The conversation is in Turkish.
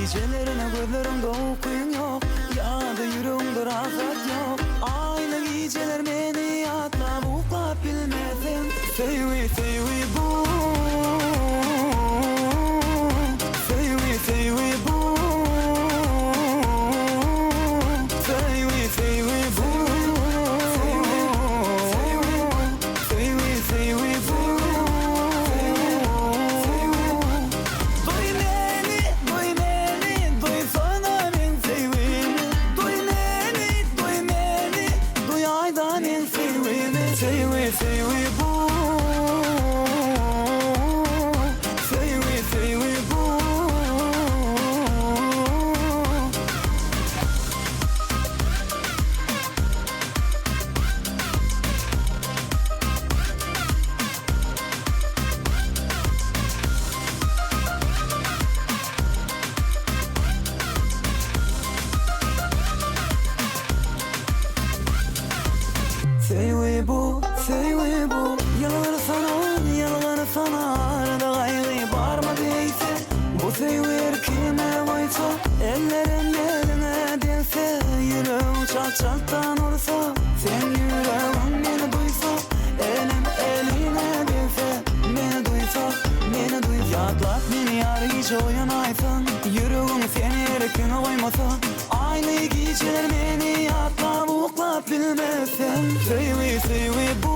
gecelerine gözlerimde okuyun yok, ya da yüreğimde rahat yok. Aynı geceler beni yatlap uklap bilmezim. Söýgi, söýgi bu, söýgi, söýgi bu, söýgi, söýgi bu, söýgi, söýgi bu. Duy beni, duy beni, duy sana ben sevgimi. Duy beni, duy beni, duy aydan en sevgimi. Söýgi, söýgi bu, söýgi, söýgi bu. Söýgi bu, söýgi bu. Yalvar sana, arada gaýgy barma diýse. Bu söýgi kime goýsa, ellerim eline delse. Yüreğim çat-çattan olsa, sen yüreğim meni duysa. Elim eline delse, meni duysa, meni duysa. Yatlap meni yar hiç oýanaysan, yüreğim seni erkine goýmasa. Aynı geceler beni yatlap uklap bilmezsen. Söýgi, söýgi bu,